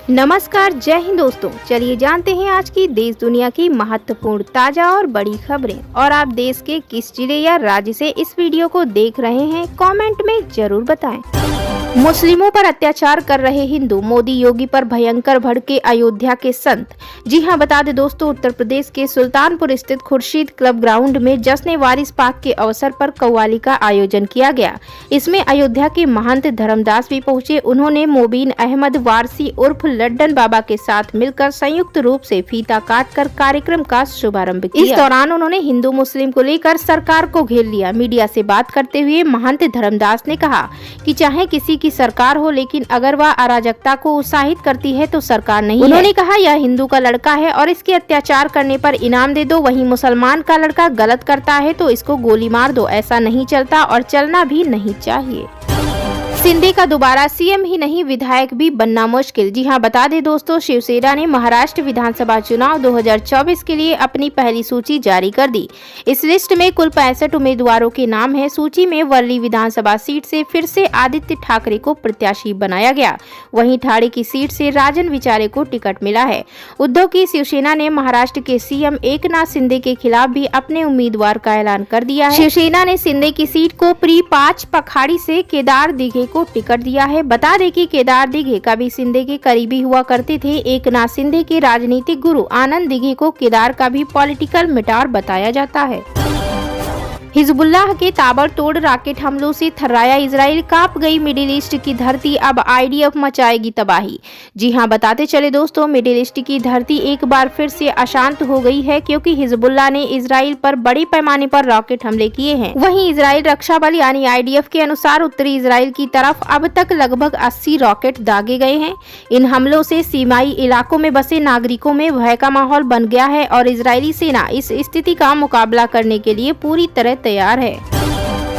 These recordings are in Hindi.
नमस्कार, जय हिंद दोस्तों। चलिए जानते हैं आज की देश दुनिया की महत्वपूर्ण ताजा और बड़ी खबरें। और आप देश के किस जिले या राज्य से इस वीडियो को देख रहे हैं, कमेंट में जरूर बताएं। मुस्लिमों पर अत्याचार कर रहे हिंदू, मोदी योगी पर भयंकर भड़के अयोध्या के संत। जी हां, बता दें दोस्तों, उत्तर प्रदेश के सुल्तानपुर स्थित खुर्शीद क्लब ग्राउंड में जश्न वारिस पाक के अवसर पर कव्वाली का आयोजन किया गया। इसमें अयोध्या के महंत धर्मदास भी पहुंचे। उन्होंने मोबीन अहमद वारसी उर्फ लड्डन बाबा के साथ मिलकर संयुक्त रूप से फीता काटकर कार्यक्रम का शुभारंभ किया। इस दौरान उन्होंने हिंदू मुस्लिम को लेकर सरकार को घेर लिया। मीडिया से बात करते हुए महंत धर्मदास ने कहा कि चाहे किसी की सरकार हो, लेकिन अगर वह अराजकता को उत्साहित करती है तो सरकार नहीं। उन्होंने कहा, यह हिंदू का लड़का है और इसके अत्याचार करने पर इनाम दे दो। वहीं मुसलमान का लड़का गलत करता है तो इसको गोली मार दो। ऐसा नहीं चलता और चलना भी नहीं चाहिए। शिंदे का दोबारा सीएम ही नहीं, विधायक भी बनना मुश्किल। जी हां, बता दें दोस्तों, शिवसेना ने महाराष्ट्र विधानसभा चुनाव 2024 के लिए अपनी पहली सूची जारी कर दी। इस लिस्ट में कुल 65 उम्मीदवारों के नाम है। सूची में वर्ली विधानसभा सीट से फिर से आदित्य ठाकरे को प्रत्याशी बनाया गया। वहीं ठाणे की सीट से राजन विचारे को टिकट मिला है। उद्धव की शिवसेना ने महाराष्ट्र के सीएम एकनाथ शिंदे के खिलाफ भी अपने उम्मीदवार का ऐलान कर दिया है। शिवसेना ने शिंदे की सीट को प्री 5 पखाड़ी से केदार दिघे को टिकट दिया है। बता दें कि केदार दिघे कभी शिंदे के करीबी हुआ करते थे। एकनाथ शिंदे के राजनीतिक गुरु आनंद दिघे को केदार का भी पॉलिटिकल मिटार बताया जाता है। हिजबुल्लाह के ताबड़तोड़ रॉकेट हमलों से थर्राया इजराइल, कांप गई मिडिल ईस्ट की धरती, अब आईडीएफ मचाएगी तबाही। जी हां, बताते चले दोस्तों, मिडिल ईस्ट की धरती एक बार फिर से अशांत हो गई है, क्योंकि हिजबुल्लाह ने इजराइल पर बड़े पैमाने पर रॉकेट हमले किए हैं। वहीं इजराइल रक्षा बल यानी आईडीएफ के अनुसार उत्तरी इजराइल की तरफ अब तक लगभग 80 रॉकेट दागे गए हैं। इन हमलों से सीमाई इलाकों में बसे नागरिकों में भय का माहौल बन गया है और इजरायली सेना इस स्थिति का मुकाबला करने के लिए पूरी तरह तैयार है।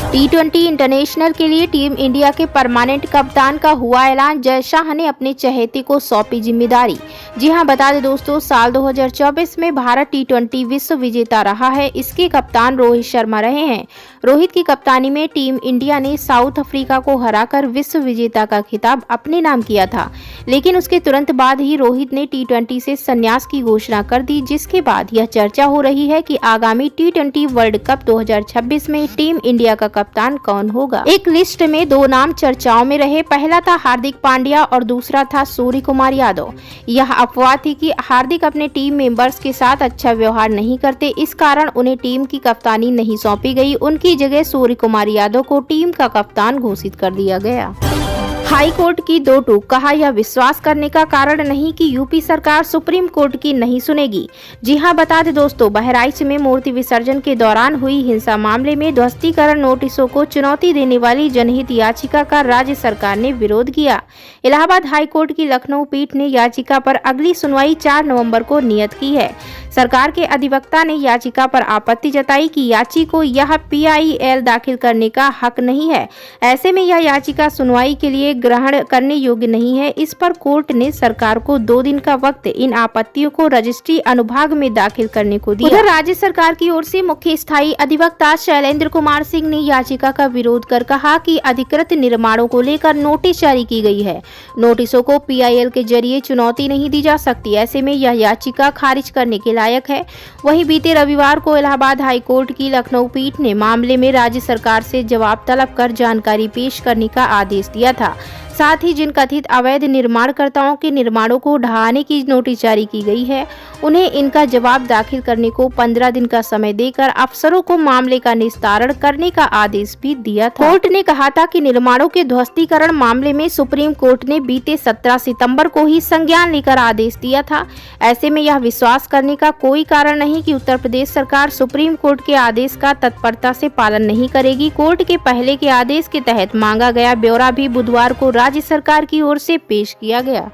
T20 इंटरनेशनल के लिए टीम इंडिया के परमानेंट कप्तान का हुआ ऐलान। जय शाह ने अपने चहेते को सौंपी जिम्मेदारी। जी हां, बता दें दोस्तों, साल 2024 में भारत T20 विश्व विजेता रहा है। इसके कप्तान रोहित शर्मा रहे हैं। रोहित की कप्तानी में टीम इंडिया ने साउथ अफ्रीका को हराकर विश्व विजेता का खिताब अपने नाम किया था, लेकिन उसके तुरंत बाद ही रोहित ने T20 से संन्यास की घोषणा कर दी, जिसके बाद यह चर्चा हो रही है कि आगामी T20 वर्ल्ड कप 2026 में टीम इंडिया का कप्तान कौन होगा। एक लिस्ट में 2 नाम चर्चाओं में रहे। पहला था हार्दिक पांड्या और दूसरा था सूर्य कुमार यादव। यह अफवाह थी कि हार्दिक अपने टीम मेंबर्स के साथ अच्छा व्यवहार नहीं करते, इस कारण उन्हें टीम की कप्तानी नहीं सौंपी गई। उनकी जगह सूर्य कुमार यादव को टीम का कप्तान घोषित कर दिया गया। हाई कोर्ट की 2 टूक, कहा यह विश्वास करने का कारण नहीं कि यूपी सरकार सुप्रीम कोर्ट की नहीं सुनेगी। जी हां, बता दें दोस्तों, बहराइच में मूर्ति विसर्जन के दौरान हुई हिंसा मामले में ध्वस्तीकरण नोटिसों को चुनौती देने वाली जनहित याचिका का राज्य सरकार ने विरोध किया। इलाहाबाद हाई कोर्ट की लखनऊ पीठ ने याचिका पर अगली सुनवाई 4 नवंबर को नियत की है। सरकार के अधिवक्ता ने याचिका पर आपत्ति जताई कि याची को यह PIL दाखिल करने का हक नहीं है। ऐसे में यह याचिका सुनवाई के लिए ग्रहण करने योग्य नहीं है। इस पर कोर्ट ने सरकार को 2 दिन का वक्त इन आपत्तियों को रजिस्ट्री अनुभाग में दाखिल करने को दिया। उधर राज्य सरकार की ओर से मुख्य स्थायी अधिवक्ता शैलेंद्र कुमार सिंह ने याचिका का विरोध कर कहा कि अधिकृत निर्माणों को लेकर नोटिस जारी की गई है। नोटिसों को PIL के जरिए चुनौती नहीं दी जा सकती। ऐसे में यह याचिका खारिज करने के लायक है। वहीं बीते रविवार को इलाहाबाद हाई कोर्ट की लखनऊ पीठ ने मामले में राज्य सरकार से जवाब तलब कर जानकारी पेश करने का आदेश दिया था। साथ ही जिन कथित अवैध निर्माणकर्ताओं के निर्माणों को ढहाने की नोटिस जारी की गई है, उन्हें इनका जवाब दाखिल करने को 15 दिन का समय देकर अफसरों को मामले का निस्तारण करने का आदेश भी दिया था। कोर्ट ने कहा था कि निर्माणों के ध्वस्तीकरण मामले में सुप्रीम कोर्ट ने बीते 17 सितंबर को ही संज्ञान लेकर आदेश दिया था। ऐसे में यह विश्वास करने का कोई कारण नहीं कि उत्तर प्रदेश सरकार सुप्रीम कोर्ट के आदेश का तत्परता से पालन नहीं करेगी। कोर्ट के पहले के आदेश के तहत मांगा गया ब्यौरा भी बुधवार को राज्य सरकार की ओर से पेश किया गया।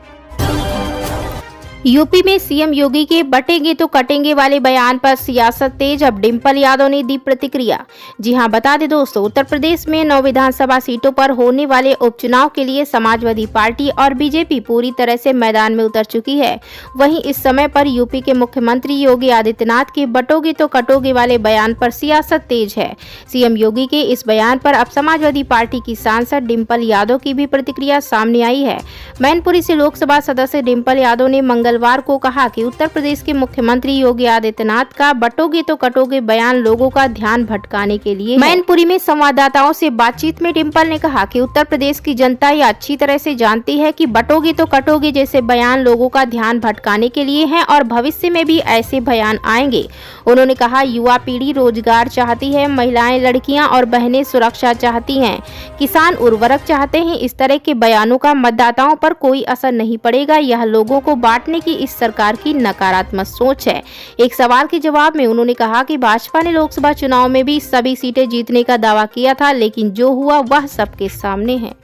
यूपी में सीएम योगी के बटेंगे तो कटेंगे वाले बयान पर सियासत तेज। अब डिंपल यादव ने दी प्रतिक्रिया। जी हां, बता दें दोस्तों, उत्तर प्रदेश में 9 विधानसभा सीटों पर होने वाले उपचुनाव के लिए समाजवादी पार्टी और बीजेपी पूरी तरह से मैदान में उतर चुकी है। वहीं इस समय पर यूपी के मुख्यमंत्री योगी आदित्यनाथ के बटोगे तो कटोगे वाले बयान पर सियासत तेज है। सीएम योगी के इस बयान पर अब समाजवादी पार्टी की सांसद डिंपल यादव की भी प्रतिक्रिया सामने आई है। मैनपुरी से लोकसभा सदस्य डिंपल यादव ने मंगलवार को कहा कि उत्तर प्रदेश के मुख्यमंत्री योगी आदित्यनाथ का बटोगे तो कटोगे बयान लोगों का ध्यान भटकाने के लिए। मैनपुरी में संवाददाताओं से बातचीत में डिंपल ने कहा कि उत्तर प्रदेश की जनता ये अच्छी तरह से जानती है कि बटोगे तो कटोगे जैसे बयान लोगों का ध्यान भटकाने के लिए हैं और भविष्य में भी ऐसे बयान आएंगे। उन्होंने कहा, युवा पीढ़ी रोजगार चाहती है, महिलाएं, लड़कियां और बहनें सुरक्षा चाहती हैं, किसान उर्वरक चाहते हैं। इस तरह के बयानों का मतदाताओं पर कोई असर नहीं पड़ेगा। यह लोगों को बांटने की इस सरकार की नकारात्मक सोच है। एक सवाल के जवाब में उन्होंने कहा कि भाजपा ने लोकसभा चुनाव में भी सभी सीटें जीतने का दावा किया था, लेकिन जो हुआ वह सबके सामने है।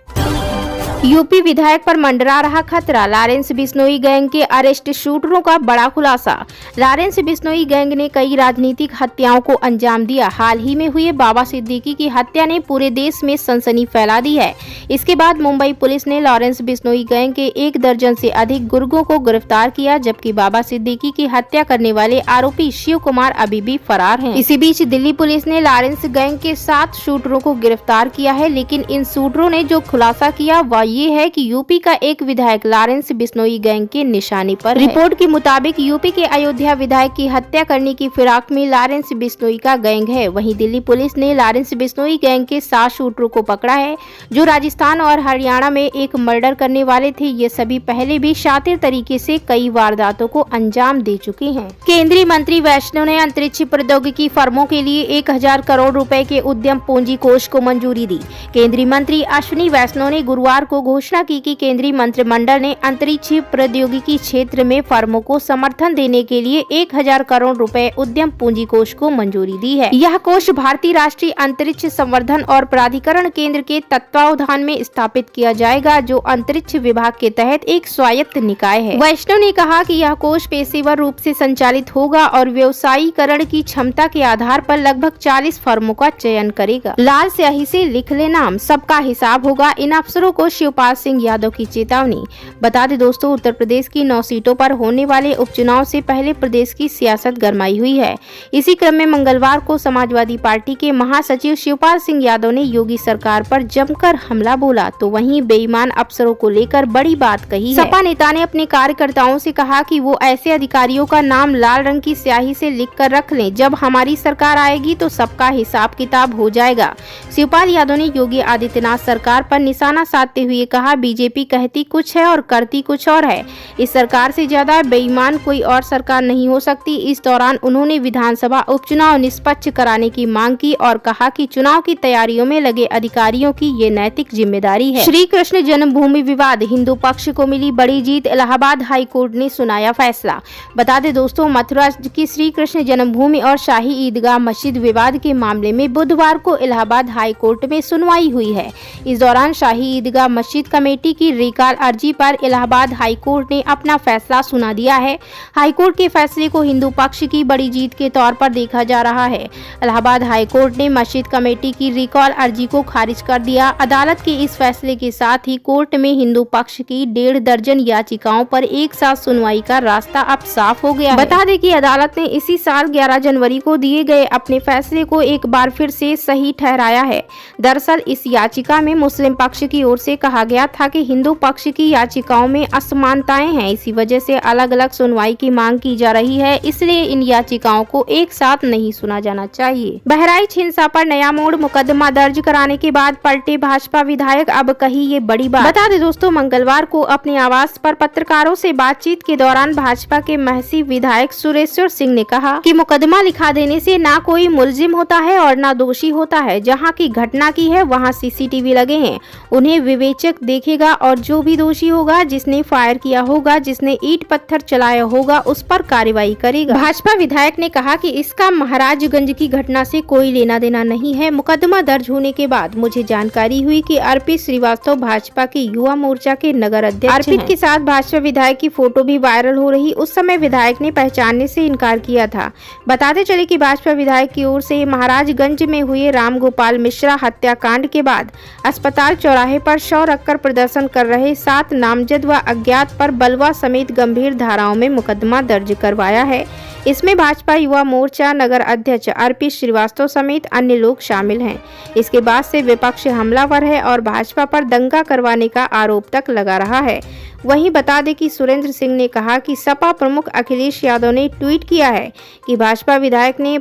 यूपी विधायक पर मंडरा रहा खतरा। लॉरेंस बिश्नोई गैंग के अरेस्ट, शूटरों का बड़ा खुलासा। लॉरेंस बिश्नोई गैंग ने कई राजनीतिक हत्याओं को अंजाम दिया। हाल ही में हुए बाबा सिद्दीकी की हत्या ने पूरे देश में सनसनी फैला दी है। इसके बाद मुंबई पुलिस ने लॉरेंस बिश्नोई गैंग के 1 दर्जन से अधिक गुर्गों को गिरफ्तार किया, जबकि बाबा सिद्दीकी की हत्या करने वाले आरोपी शिव कुमार अभी भी फरार हैं। इसी बीच दिल्ली पुलिस ने लॉरेंस गैंग के 7 शूटरों को गिरफ्तार किया है, लेकिन इन शूटरों ने जो खुलासा किया वह ये है कि यूपी का एक विधायक लॉरेंस बिश्नोई गैंग के निशाने पर है। रिपोर्ट के मुताबिक यूपी के अयोध्या विधायक की हत्या करने की फिराक में लॉरेंस बिश्नोई का गैंग है। वहीं दिल्ली पुलिस ने लॉरेंस बिश्नोई गैंग के 7 शूटरों को पकड़ा है, जो राजस्थान और हरियाणा में एक मर्डर करने वाले थे। ये सभी पहले भी शातिर तरीके से कई वारदातों को अंजाम दे चुके हैं। केंद्रीय मंत्री वैष्णव ने अंतरिक्ष प्रौद्योगिकी फर्मों के लिए 1000 करोड़ रुपए के उद्यम पूंजी कोष को मंजूरी दी। केंद्रीय मंत्री अश्विनी वैष्णव ने गुरुवार को घोषणा की कि केंद्रीय मंत्रिमंडल ने अंतरिक्ष प्रौद्योगिकी क्षेत्र में फर्मों को समर्थन देने के लिए 1000 करोड़ रुपए उद्यम पूंजी कोष को मंजूरी दी है। यह कोष भारतीय राष्ट्रीय अंतरिक्ष संवर्धन और प्राधिकरण केंद्र के तत्वावधान में स्थापित किया जाएगा, जो अंतरिक्ष विभाग के तहत एक स्वायत्त निकाय है। वैष्णव ने कहा कि यह कोष पेशेवर रूप से संचालित होगा और व्यवसायीकरण की क्षमता के आधार पर लगभग 40 फर्मों का चयन करेगा। लाल स्याही से लिख ले नाम, सबका हिसाब होगा। इन अफसरों को शिवपाल सिंह यादव की चेतावनी। बता दें दोस्तों, उत्तर प्रदेश की 9 सीटों पर होने वाले उपचुनाव से पहले प्रदेश की सियासत गरमाई हुई है। इसी क्रम में मंगलवार को समाजवादी पार्टी के महासचिव शिवपाल सिंह यादव ने योगी सरकार पर जमकर हमला बोला, तो वहीं बेईमान अफसरों को लेकर बड़ी बात कही है। सपा नेता ने अपने कार्यकर्ताओं से कहा कि वो ऐसे अधिकारियों का नाम लाल रंग की स्याही से लिखकर रख लें। जब हमारी सरकार आएगी तो सबका हिसाब किताब हो जाएगा। शिवपाल यादव ने योगी आदित्यनाथ सरकार पर निशाना साधते हुए कहा, बीजेपी कहती कुछ है और करती कुछ और है। इस सरकार से ज्यादा बेईमान कोई और सरकार नहीं हो सकती। इस दौरान उन्होंने विधानसभा उपचुनाव निष्पक्ष कराने की मांग की और कहा कि चुनाव की तैयारियों में लगे अधिकारियों की ये नैतिक जिम्मेदारी है। श्री कृष्ण जन्मभूमि विवाद, हिंदू पक्ष को मिली बड़ी जीत। इलाहाबाद हाई कोर्ट ने सुनाया फैसला। बता दें दोस्तों, मथुरा की श्री कृष्ण जन्मभूमि और शाही ईदगाह मस्जिद विवाद के मामले में बुधवार को इलाहाबाद हाई कोर्ट में सुनवाई हुई है। इस दौरान शाही ईदगाह मस्जिद कमेटी की रिकॉल अर्जी पर इलाहाबाद हाई कोर्ट ने अपना फैसला सुना दिया है। हाई कोर्ट के फैसले को हिंदू पक्ष की बड़ी जीत के तौर पर देखा जा रहा है। इलाहाबाद हाई कोर्ट ने मस्जिद कमेटी की रिकॉल अर्जी को खारिज कर दिया। अदालत के इस फैसले के साथ ही कोर्ट में हिंदू पक्ष की 1.5 दर्जन याचिकाओं पर एक साथ सुनवाई का रास्ता अब साफ हो गया है। बता दें कि अदालत ने इसी साल 11 जनवरी को दिए गए अपने फैसले को एक बार फिर से सही ठहराया है। दरअसल इस याचिका में मुस्लिम पक्ष की ओर से कहा गया था कि हिंदू पक्ष की याचिकाओं में असमानताएं हैं, इसी वजह से अलग अलग सुनवाई की मांग की जा रही है। इसलिए इन याचिकाओं को एक साथ नहीं सुना जाना चाहिए। बहराइच हिंसा पर नया मोड़, मुकदमा दर्ज कराने के बाद पलटे भाजपा विधायक, अब कही ये बड़ी बात। बता दें दोस्तों, मंगलवार को अपने आवास पर पत्रकारों से बातचीत के दौरान भाजपा के महसी विधायक सुरेश्वर सिंह ने कहा कि मुकदमा लिखा देने से ना कोई मुलजिम होता है और ना दोषी होता है। जहाँ की घटना की है वहाँ CCTV लगे हैं, उन्हें विवेचन निरीक्षक देखेगा और जो भी दोषी होगा, जिसने फायर किया होगा, जिसने ईंट पत्थर चलाया होगा, उस पर कार्रवाई करेगा। भाजपा विधायक ने कहा कि इसका महाराजगंज की घटना से कोई लेना देना नहीं है। मुकदमा दर्ज होने के बाद मुझे जानकारी हुई कि अर्पित श्रीवास्तव भाजपा के युवा मोर्चा के नगर अध्यक्ष हैं। अर्पित के साथ भाजपा विधायक की फोटो भी वायरल हो रही। उस समय विधायक ने पहचानने से इनकार किया था। बताते चले कि भाजपा विधायक की ओर से महाराजगंज में हुए राम गोपाल मिश्रा हत्याकांड के बाद अस्पताल चौराहे पर शव रखकर प्रदर्शन कर रहे 7 नामजद व अज्ञात पर बलवा समेत गंभीर धाराओं में मुकदमा दर्ज करवाया है। इसमें भाजपा युवा मोर्चा नगर अध्यक्ष अर्पित श्रीवास्तव समेत अन्य लोग शामिल हैं। इसके बाद से विपक्ष हमलावर है और भाजपा पर दंगा करवाने का आरोप तक लगा रहा है। वहीं बता दें कि सुरेंद्र सिंह ने कहा कि सपा प्रमुख अखिलेश यादव ने ट्वीट किया है कि भाजपा विधायक ने